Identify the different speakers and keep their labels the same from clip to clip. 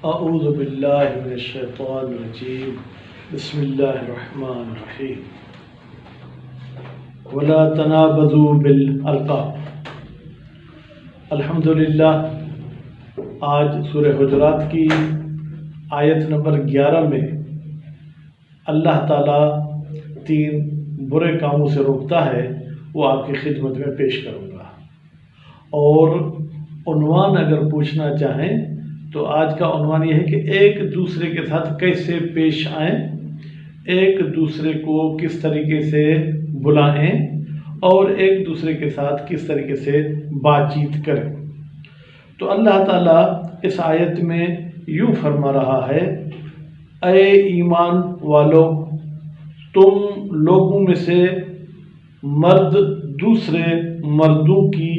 Speaker 1: اعوذ باللہ من الشیطان الرجیم بسم اللہ الرحمن الرحیم ولا تنابذوا بالالقاب۔ الحمدللہ آج سورہ حجرات کی آیت نمبر 11 میں اللہ تعالیٰ 3 برے کاموں سے روکتا ہے، وہ آپ کی خدمت میں پیش کروں گا۔ اور عنوان اگر پوچھنا چاہیں تو آج کا عنوان یہ ہے کہ ایک دوسرے کے ساتھ کیسے پیش آئیں، ایک دوسرے کو کس طریقے سے بلائیں اور ایک دوسرے کے ساتھ کس طریقے سے بات چیت کریں۔ تو اللہ تعالیٰ اس آیت میں یوں فرما رہا ہے، اے ایمان والو، تم لوگوں میں سے مرد دوسرے مردوں کی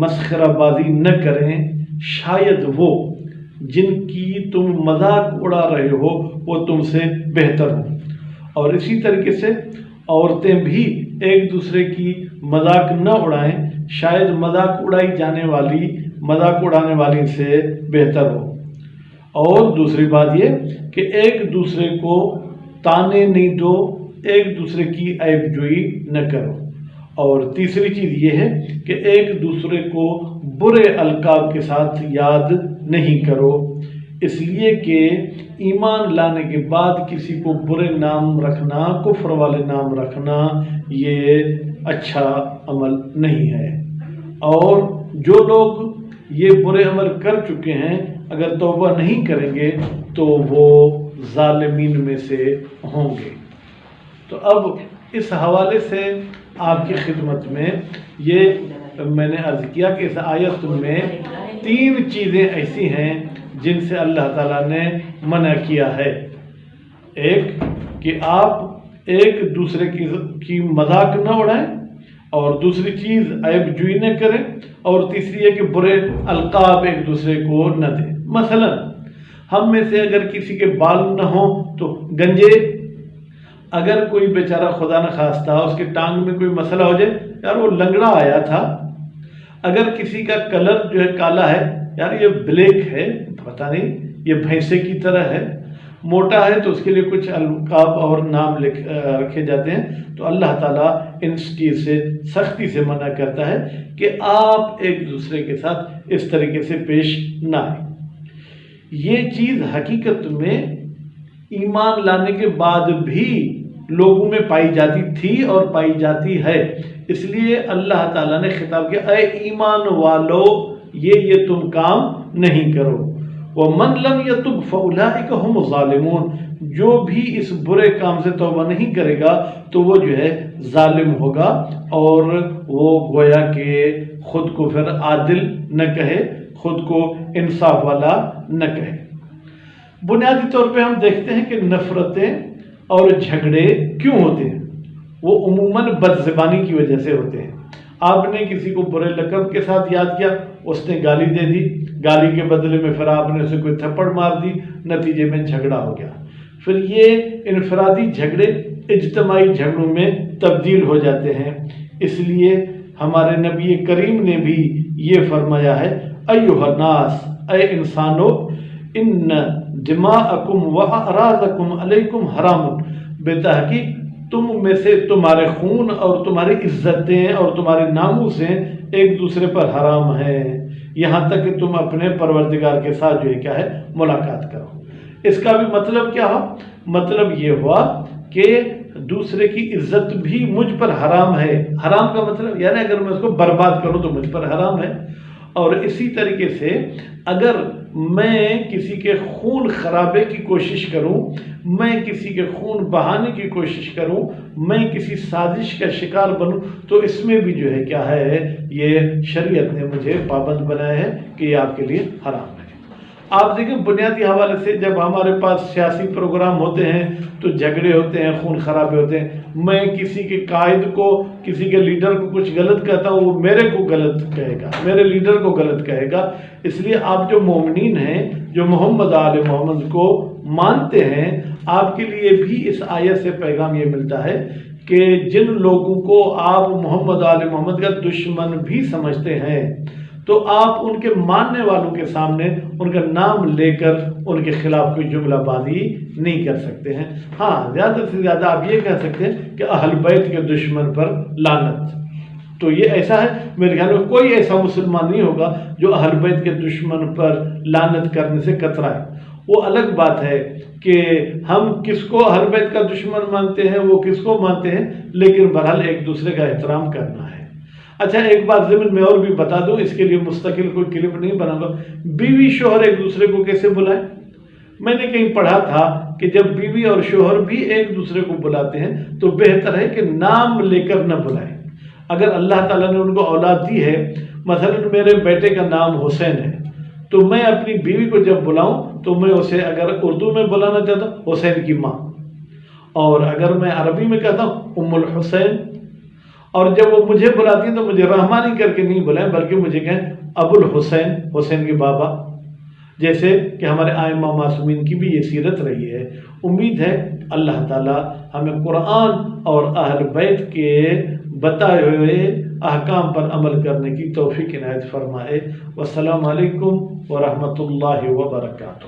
Speaker 1: مسخرہ بازی نہ کریں، شاید وہ جن کی تم مذاق اڑا رہے ہو وہ تم سے بہتر ہو۔ اور اسی طریقے سے عورتیں بھی ایک دوسرے کی مذاق نہ اڑائیں، شاید مذاق اڑانے والی سے بہتر ہو۔ اور دوسری بات یہ کہ ایک دوسرے کو تانے نہیں دو، ایک دوسرے کی عیب جوئی نہ کرو۔ اور تیسری چیز یہ ہے کہ ایک دوسرے کو برے القاب کے ساتھ یاد نہیں کرو، اس لیے کہ ایمان لانے کے بعد کسی کو برے نام رکھنا، کفر والے نام رکھنا، یہ اچھا عمل نہیں ہے۔ اور جو لوگ یہ برے عمل کر چکے ہیں اگر توبہ نہیں کریں گے تو وہ ظالمین میں سے ہوں گے۔ تو اب اس حوالے سے آپ کی خدمت میں یہ میں نے عرض کیا کہ اس آیت میں 3 چیزیں ایسی ہیں جن سے اللہ تعالیٰ نے منع کیا ہے۔ ایک کہ آپ ایک دوسرے کی مذاق نہ اڑائیں، اور دوسری چیز عیب جوئی نہ کریں، اور تیسری ہے کہ برے القاب ایک دوسرے کو نہ دیں۔ مثلا ہم میں سے اگر کسی کے بال نہ ہوں تو گنجے، اگر کوئی بیچارہ خدا نہ خواستہ اس کے ٹانگ میں کوئی مسئلہ ہو جائے، یار وہ لنگڑا آیا تھا۔ اگر کسی کا کلر جو ہے کالا ہے، یار یہ بلیک ہے، پتہ نہیں یہ بھینسے کی طرح ہے۔ موٹا ہے تو اس کے لیے کچھ القاب اور نام رکھے جاتے ہیں۔ تو اللہ تعالیٰ ان چیز سے سختی سے منع کرتا ہے کہ آپ ایک دوسرے کے ساتھ اس طریقے سے پیش نہ آئیں۔ یہ چیز حقیقت میں ایمان لانے کے بعد بھی لوگوں میں پائی جاتی تھی اور پائی جاتی ہے، اس لیے اللہ تعالیٰ نے خطاب کیا، اے ایمان والو یہ تم کام نہیں کرو۔ وَمَن لَّمْ يَتُبْ فَأُولَٰئِكَ هُمُ الظَّالِمُونَ، جو بھی اس برے کام سے توبہ نہیں کرے گا تو وہ جو ہے ظالم ہوگا، اور وہ گویا کہ خود کو پھر عادل نہ کہے، خود کو انصاف والا نہ کہے۔ بنیادی طور پہ ہم دیکھتے ہیں کہ نفرتیں اور جھگڑے کیوں ہوتے ہیں؟ وہ عموماً بدزبانی کی وجہ سے ہوتے ہیں۔ آپ نے کسی کو برے لقب کے ساتھ یاد کیا، اس نے گالی دے دی، گالی کے بدلے میں پھر آپ نے اسے کوئی تھپڑ مار دی، نتیجے میں جھگڑا ہو گیا۔ پھر یہ انفرادی جھگڑے اجتماعی جھگڑوں میں تبدیل ہو جاتے ہیں۔ اس لیے ہمارے نبی کریم نے بھی یہ فرمایا ہے، ایھا الناس، اے انسانو، ان دماءکم و اعراضکم علیکم حرام، بے تحقیق تم میں سے تمہارے خون اور تمہاری عزتیں اور تمہارے ناموسیں ایک دوسرے پر حرام ہیں، یہاں تک کہ تم اپنے پروردگار کے ساتھ جو ہے کیا ہے ملاقات کرو۔ اس کا بھی مطلب کیا ہوا؟ مطلب یہ ہوا کہ دوسرے کی عزت بھی مجھ پر حرام ہے۔ حرام کا مطلب یعنی اگر میں اس کو برباد کروں تو مجھ پر حرام ہے۔ اور اسی طریقے سے اگر میں کسی کے خون خرابے کی کوشش کروں، میں کسی کے خون بہانے کی کوشش کروں، میں کسی سازش کا شکار بنوں، تو اس میں بھی جو ہے کیا ہے، یہ شریعت نے مجھے پابند بنایا ہے کہ یہ آپ کے لیے حرام ہے۔ آپ دیکھیں بنیادی حوالے سے جب ہمارے پاس سیاسی پروگرام ہوتے ہیں تو جھگڑے ہوتے ہیں، خون خرابے ہوتے ہیں۔ میں کسی کے قائد کو، کسی کے لیڈر کو کچھ غلط کہتا ہوں، وہ میرے کو غلط کہے گا، میرے لیڈر کو غلط کہے گا۔ اس لیے آپ جو مومنین ہیں، جو محمد آل محمد کو مانتے ہیں، آپ کے لیے بھی اس آیت سے پیغام یہ ملتا ہے کہ جن لوگوں کو آپ محمد آل محمد کا دشمن بھی سمجھتے ہیں تو آپ ان کے ماننے والوں کے سامنے ان کا نام لے کر ان کے خلاف کوئی جملہ بازی نہیں کر سکتے ہیں۔ ہاں زیادہ سے زیادہ آپ یہ کہہ سکتے ہیں کہ اہل بیت کے دشمن پر لعنت، تو یہ ایسا ہے، میرے خیال میں کوئی ایسا مسلمان نہیں ہوگا جو اہل بیت کے دشمن پر لعنت کرنے سے کترائے۔ وہ الگ بات ہے کہ ہم کس کو اہل بیت کا دشمن مانتے ہیں، وہ کس کو مانتے ہیں، لیکن بہرحال ایک دوسرے کا احترام کرنا ہے۔ اچھا ایک بات ضمن میں اور بھی بتا دوں، اس کے لیے مستقل کوئی کلپ نہیں بنا گا، بیوی شوہر ایک دوسرے کو کیسے بلائیں؟ میں نے کہیں پڑھا تھا کہ جب بیوی اور شوہر بھی ایک دوسرے کو بلاتے ہیں تو بہتر ہے کہ نام لے کر نہ بلائیں۔ اگر اللہ تعالیٰ نے ان کو اولاد دی ہے، مثلا میرے بیٹے کا نام حسین ہے، تو میں اپنی بیوی کو جب بلاؤں تو میں اسے اگر اردو میں بلانا چاہتا ہوں حسین کی ماں، اور اگر میں عربی میں کہتا ہوں ام الحسین، اور جب وہ مجھے بلاتی ہیں تو مجھے رحمانی کر کے نہیں بلائیں بلکہ مجھے کہیں ابو الحسین، حسین کے بابا، جیسے کہ ہمارے ائمہ معصومین کی بھی یہ سیرت رہی ہے۔ امید ہے اللہ تعالی ہمیں قرآن اور اہل بیت کے بتائے ہوئے احکام پر عمل کرنے کی توفیق عنایت فرمائے۔ والسلام علیکم ورحمۃ اللہ وبرکاتہ۔